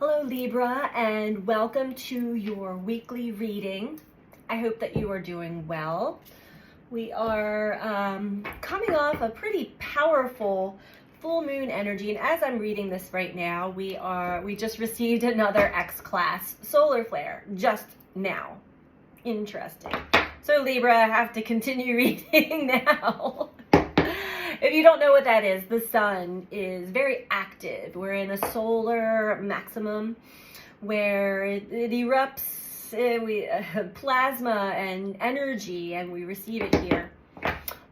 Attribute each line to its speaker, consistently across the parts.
Speaker 1: Hello Libra, and welcome to your weekly reading. I hope that you are doing well. We are coming off a pretty powerful full moon energy, and as I'm reading this right now, we just received another X-class solar flare just now. Interesting. So Libra, I have to continue reading now. If you don't know what that is, the sun is very active. We're in a solar maximum where it erupts plasma and energy, and we receive it here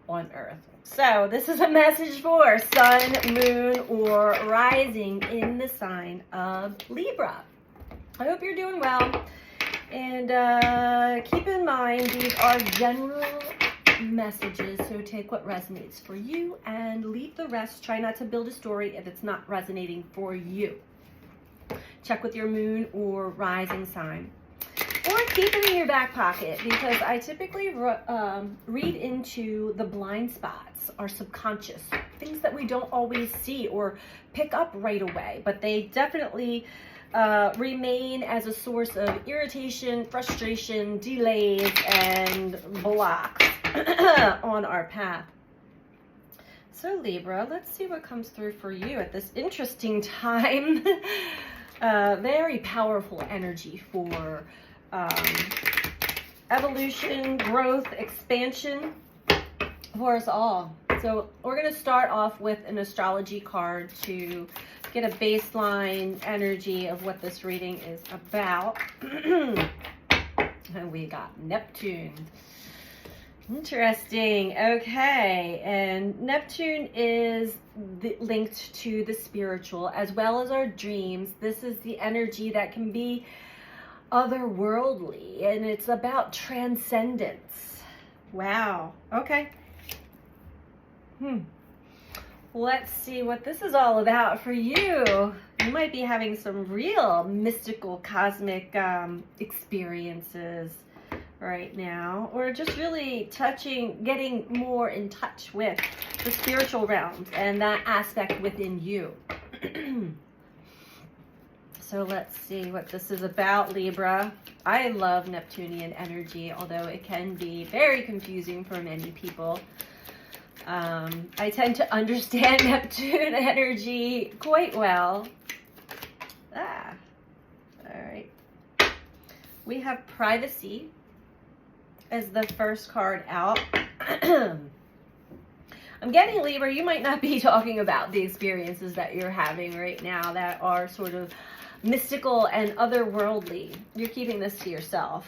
Speaker 1: on Earth. So this is a message for sun, moon, or rising in the sign of Libra. I hope you're doing well. And keep in mind, these are general messages, so take what resonates for you and leave the rest. Try not to build a story if it's not resonating for you. Check with your moon or rising sign, or keep it in your back pocket, because I typically read into the blind spots, our subconscious, things that we don't always see or pick up right away, but they definitely remain as a source of irritation, frustration, delays, and blocks on our path. So Libra, let's see what comes through for you at this interesting time. Very powerful energy for evolution, growth, expansion for us all. So we're going to start off with an astrology card to get a baseline energy of what this reading is about. And we got Neptune. Interesting. Okay. And Neptune is linked to the spiritual as well as our dreams. This is the energy that can be otherworldly, and it's about transcendence. Wow. Okay. Let's see what this is all about for you. You might be having some real mystical cosmic experiences right now, or just really getting more in touch with the spiritual realms and that aspect within you. So let's see what this is about, Libra. I love Neptunian energy, although it can be very confusing for many people. I tend to understand Neptune energy quite well. All right. We have privacy as the first card out. I'm getting, Libra, you might not be talking about the experiences that you're having right now that are sort of mystical and otherworldly. You're keeping this to yourself.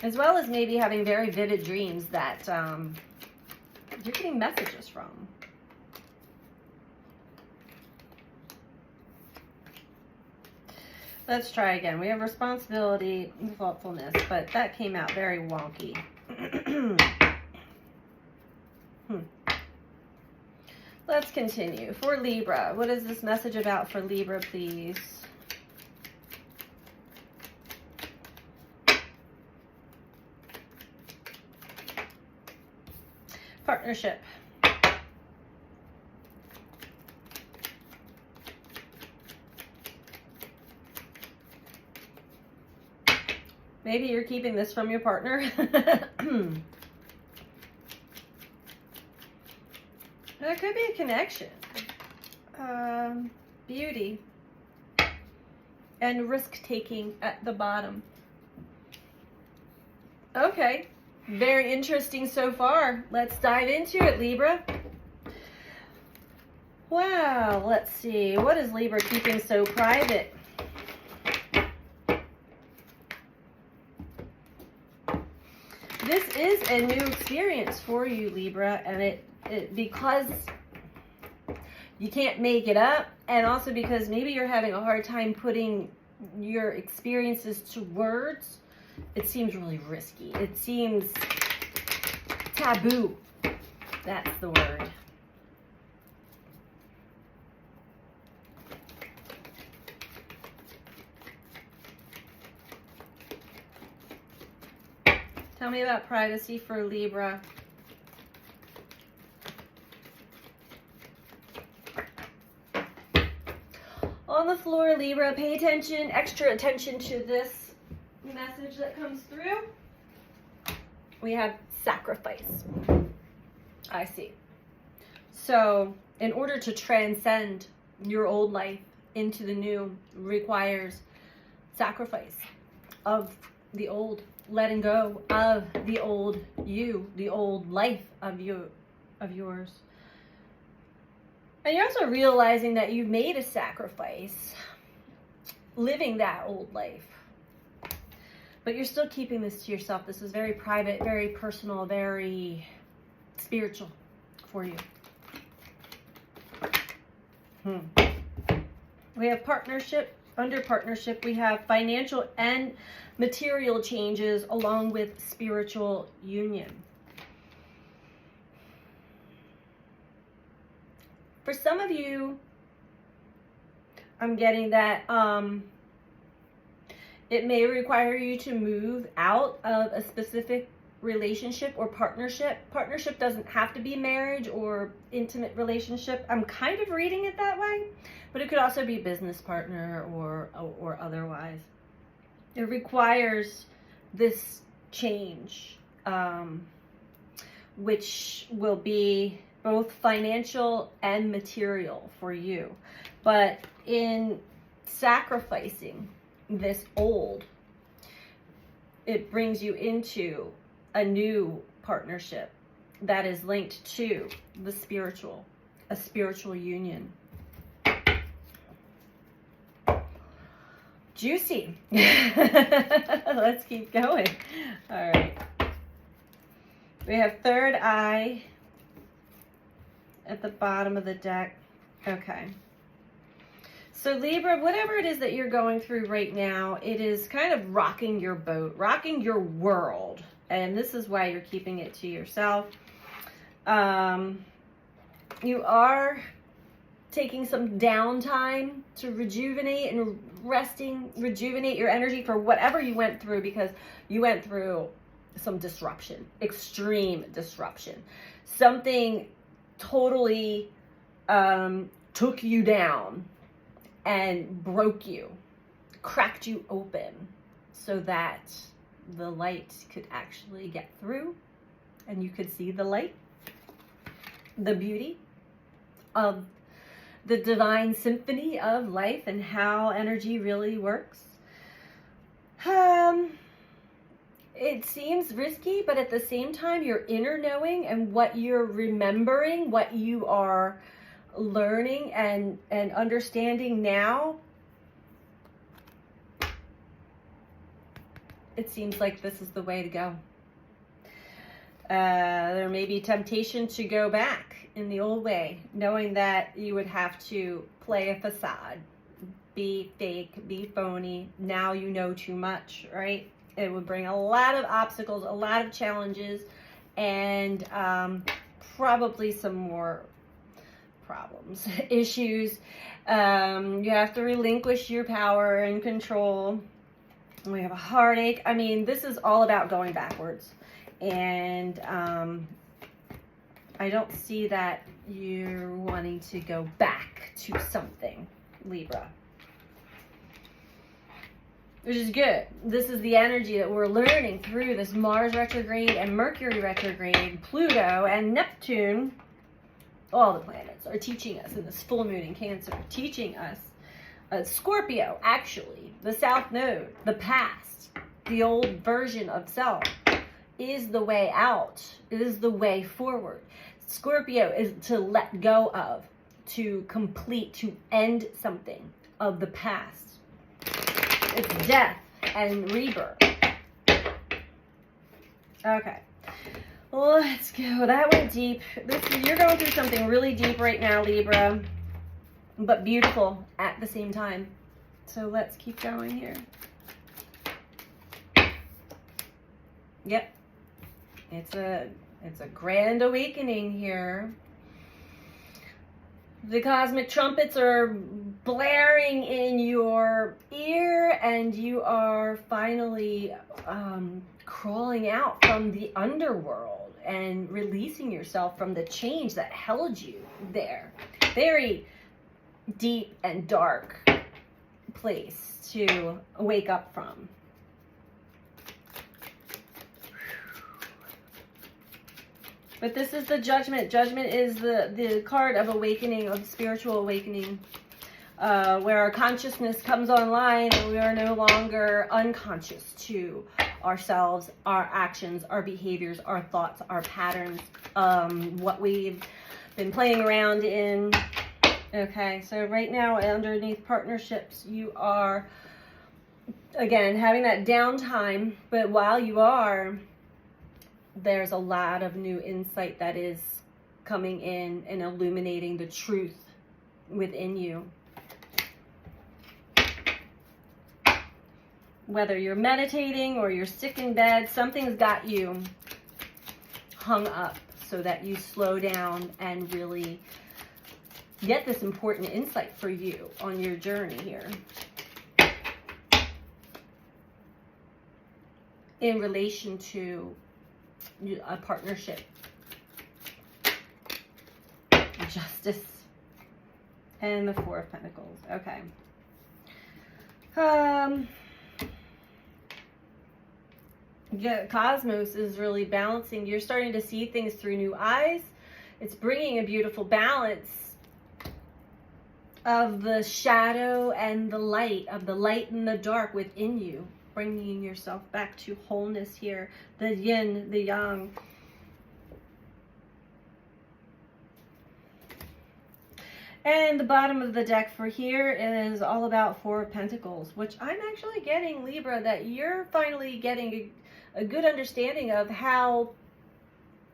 Speaker 1: As well as maybe having very vivid dreams that you're getting messages from. Let's try again. We have responsibility and thoughtfulness, but that came out very wonky. Let's continue. For Libra, what is this message about for Libra, please? Partnership. Maybe you're keeping this from your partner. There could be a connection. Beauty. And risk-taking at the bottom. Okay. Very interesting so far. Let's dive into it, Libra. Wow, let's see. What is Libra keeping so private? This is a new experience for you, Libra, and it because you can't make it up, and also because maybe you're having a hard time putting your experiences to words. It seems really risky. It seems taboo. That's the word. Tell me about privacy for Libra. On the floor, Libra, pay attention, extra attention to this message that comes through. We have sacrifice. I see. So, in order to transcend your old life into the new requires sacrifice of the old, letting go of the old you, the old life of yours. And you're also realizing that you've made a sacrifice living that old life. But you're still keeping this to yourself. This is very private, very personal, very spiritual for you. We have partnership. Under partnership, we have financial and material changes along with spiritual union. For some of you, I'm getting that it may require you to move out of a specific relationship or partnership. Partnership doesn't have to be marriage or intimate relationship. I'm kind of reading it that way, but it could also be business partner or otherwise. It requires this change, which will be both financial and material for you. But in sacrificing this old, it brings you into a new partnership that is linked to the spiritual, a spiritual union. Juicy. Let's keep going. All right. We have third eye at the bottom of the deck. Okay. So Libra, whatever it is that you're going through right now, it is kind of rocking your boat, rocking your world. And this is why you're keeping it to yourself. You are taking some downtime to rejuvenate and rejuvenate your energy for whatever you went through, because you went through some disruption, extreme disruption. Something totally took you down and broke you, cracked you open so that the light could actually get through and you could see the light, the beauty of the divine symphony of life and how energy really works. It seems risky, but at the same time, your inner knowing and what you're remembering, what you are learning and understanding now, it seems like this is the way to go. There may be temptation to go back in the old way, knowing that you would have to play a facade, be fake, be phony. Now you know too much, right? It would bring a lot of obstacles, a lot of challenges, and probably some more problems, issues. You have to relinquish your power and control. We have a heartache. I mean, this is all about going backwards. And I don't see that you're wanting to go back to something, Libra. Which is good. This is the energy that we're learning through this Mars retrograde and Mercury retrograde, Pluto and Neptune. All the planets are teaching us in this full moon in Cancer, teaching us, Scorpio, actually, the South Node, the past, the old version of self, is the way out, is the way forward. Scorpio is to let go of, to complete, to end something of the past. It's death and rebirth. Okay. Let's go. That went deep. You're going through something really deep right now, Libra, but beautiful at the same time. So let's keep going here. Yep. It's a grand awakening here. The cosmic trumpets are blaring in your ear, and you are finally crawling out from the underworld and releasing yourself from the chains that held you there. Very deep and dark place to wake up from. But this is the Judgment. Judgment is the card of awakening, of spiritual awakening, where our consciousness comes online and we are no longer unconscious to ourselves, our actions, our behaviors, our thoughts, our patterns, what we've been playing around in. Okay, so right now underneath partnerships, you are, again, having that downtime, but while you are, there's a lot of new insight that is coming in and illuminating the truth within you. Whether you're meditating or you're sick in bed, something's got you hung up so that you slow down and really get this important insight for you on your journey here. In relation to a partnership. Justice. And the Four of Pentacles. Okay. Yeah, Cosmos is really balancing. You're starting to see things through new eyes. It's bringing a beautiful balance of the shadow and the light, of the light and the dark within you, bringing yourself back to wholeness here, the yin, the yang. And the bottom of the deck for here is all about Four of Pentacles, which I'm actually getting, Libra, that you're finally getting a good understanding of how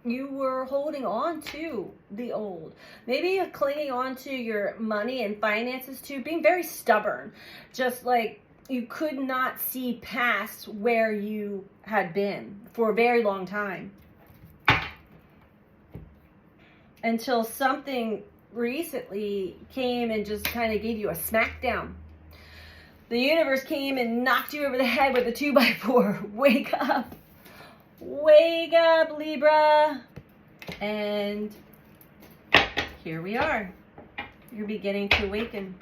Speaker 1: you were holding on to the old. Maybe you're clinging on to your money and finances too, being very stubborn. Just like you could not see past where you had been for a very long time. Until something recently came and just kind of gave you a smackdown. The universe came and knocked you over the head with a 2x4. Wake up. Wake up, Libra. And here we are. You're beginning to awaken.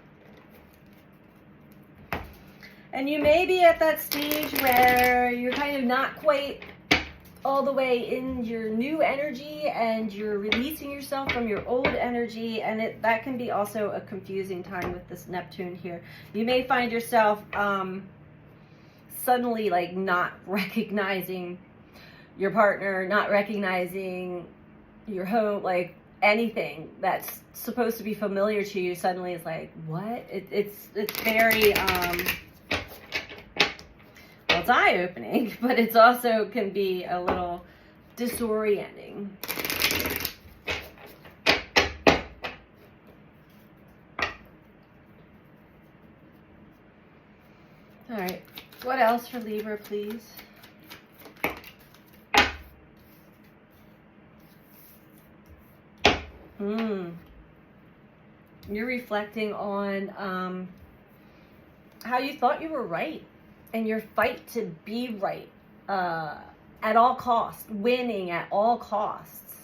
Speaker 1: And you may be at that stage where you're kind of not quite all the way in your new energy and you're releasing yourself from your old energy, and that can be also a confusing time with this Neptune here. You may find yourself suddenly like not recognizing your partner, not recognizing your home, like anything that's supposed to be familiar to you suddenly is like, what? It's very it's eye-opening, but it's also can be a little disorienting. All right, what else for Libra, please? You're reflecting on how you thought you were right and your fight to be right at all costs, winning at all costs,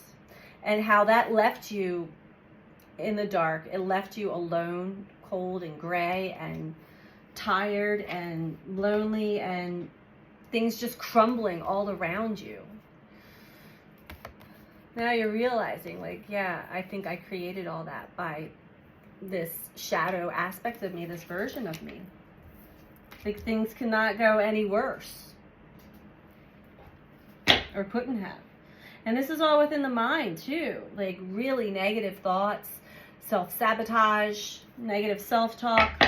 Speaker 1: and how that left you in the dark. It left you alone, cold and gray and tired and lonely, and things just crumbling all around you. Now you're realizing, like, yeah, I think I created all that by this shadow aspect of me, this version of me. Like, things cannot go any worse. Or couldn't have. And this is all within the mind, too. Like, really negative thoughts, self-sabotage, negative self-talk,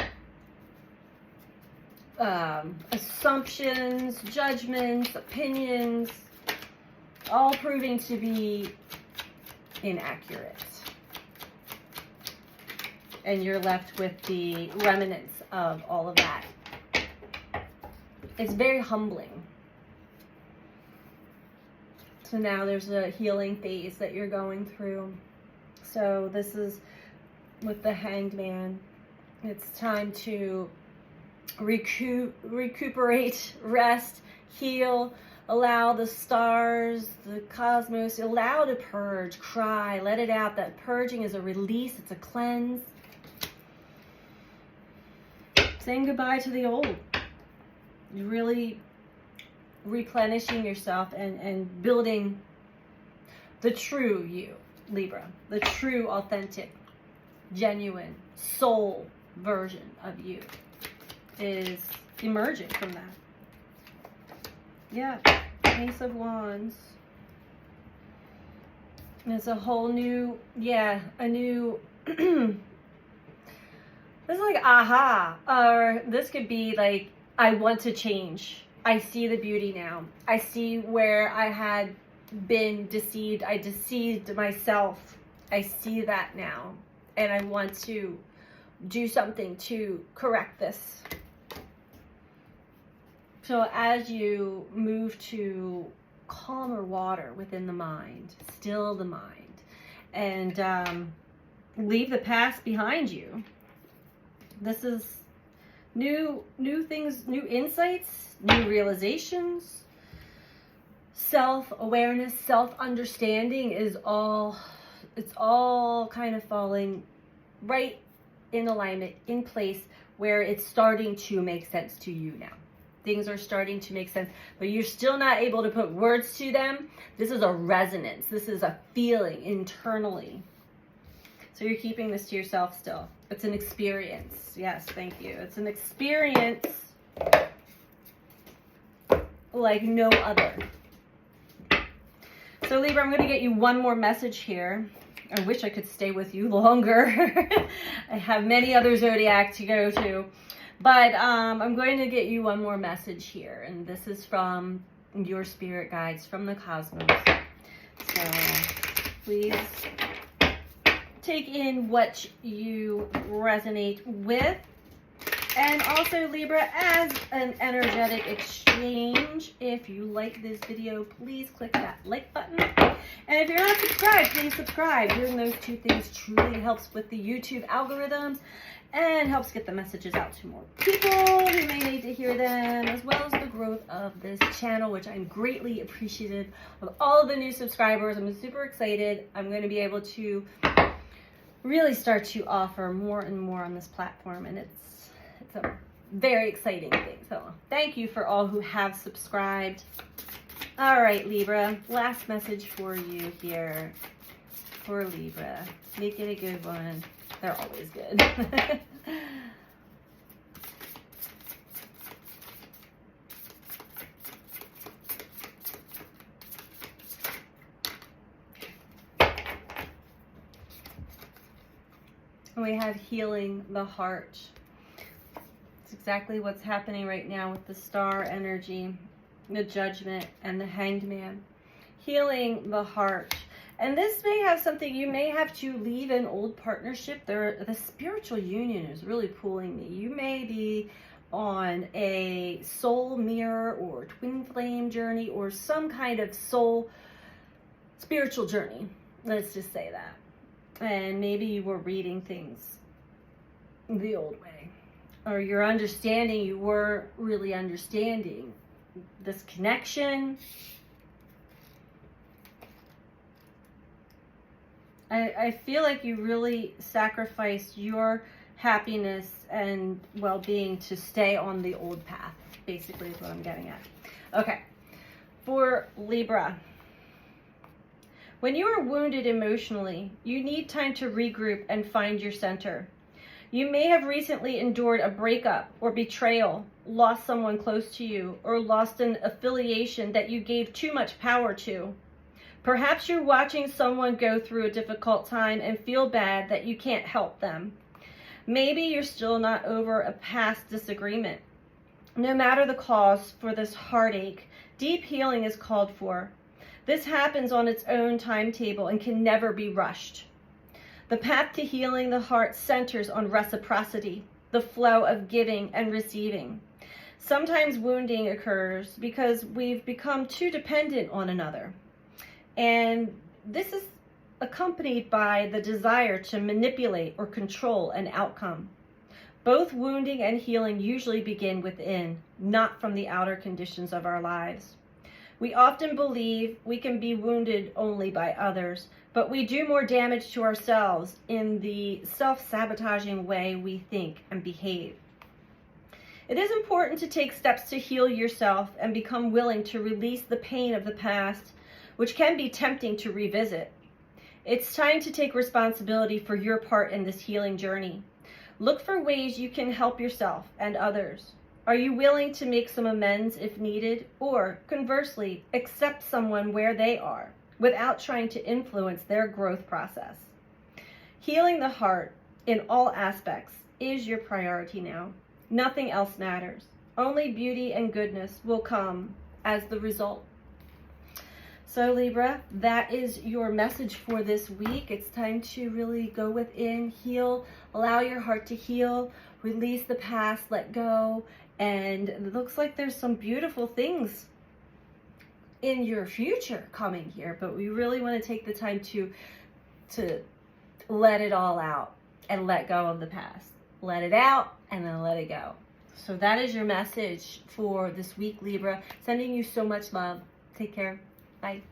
Speaker 1: assumptions, judgments, opinions, all proving to be inaccurate. And you're left with the remnants of all of that. It's very humbling. So now there's a healing phase that you're going through. So this is with the Hanged Man. It's time to recuperate, rest, heal, allow the stars, the cosmos, allow to purge, cry, let it out. That purging is a release, it's a cleanse. saying goodbye to the old. Really replenishing yourself and building the true you, Libra. The true, authentic, genuine, soul version of you is emerging from that. Yeah, Ace of Wands. It's a whole new, a new, this is like aha, or this could be like, I want to change. I see the beauty now. I see where I had been deceived. I deceived myself. I see that now. And I want to do something to correct this. So as you move to calmer water within the mind, still the mind, and leave the past behind you, this is new things, new insights, new realizations, self-awareness, self-understanding is all, it's all kind of falling right in alignment, in place, where it's starting to make sense to you now. Things are starting to make sense, but you're still not able to put words to them. This is a resonance. This is a feeling internally. So you're keeping this to yourself still. It's an experience. Yes, thank you. It's an experience like no other. So Libra, I'm going to get you one more message here. I wish I could stay with you longer. I have many other zodiac to go to. But I'm going to get you one more message here. And this is from your spirit guides, from the cosmos. So please take in what you resonate with. And also, Libra, as an energetic exchange, if you like this video, please click that like button. And if you're not subscribed, please subscribe. Doing those two things truly helps with the YouTube algorithms and helps get the messages out to more people who may need to hear them, as well as the growth of this channel, which I'm greatly appreciative of all of the new subscribers. I'm super excited. I'm going to be able to really start to offer more and more on this platform, and it's a very exciting thing. So thank you for all who have subscribed. All right, Libra, last message for you here for Libra. Make it a good one. They're always good. We have healing the heart. It's exactly what's happening right now with the star energy, the judgment, and the hanged man. Healing the heart. And this may have something, you may have to leave an old partnership. The spiritual union is really pulling me. You may be on a soul mirror or twin flame journey or some kind of soul spiritual journey. Let's just say that. And maybe you were reading things the old way. Or you're understanding, you were really understanding this connection. I feel like you really sacrificed your happiness and well-being to stay on the old path, basically is what I'm getting at. Okay, for Libra. When you are wounded emotionally, you need time to regroup and find your center. You may have recently endured a breakup or betrayal, lost someone close to you, or lost an affiliation that you gave too much power to. Perhaps you're watching someone go through a difficult time and feel bad that you can't help them. Maybe you're still not over a past disagreement. No matter the cause for this heartache, deep healing is called for. This happens on its own timetable and can never be rushed. The path to healing the heart centers on reciprocity, the flow of giving and receiving. Sometimes wounding occurs because we've become too dependent on another. And this is accompanied by the desire to manipulate or control an outcome. Both wounding and healing usually begin within, not from the outer conditions of our lives. We often believe we can be wounded only by others, but we do more damage to ourselves in the self-sabotaging way we think and behave. It is important to take steps to heal yourself and become willing to release the pain of the past, which can be tempting to revisit. It's time to take responsibility for your part in this healing journey. Look for ways you can help yourself and others. Are you willing to make some amends if needed, or conversely, accept someone where they are without trying to influence their growth process? Healing the heart in all aspects is your priority now. Nothing else matters. Only beauty and goodness will come as the result. So Libra, that is your message for this week. It's time to really go within, heal, allow your heart to heal, release the past, let go. And it looks like there's some beautiful things in your future coming here, but we really want to take the time to let it all out and let go of the past. Let it out and then let it go. So that is your message for this week, Libra. Sending you so much love. Take care. Bye.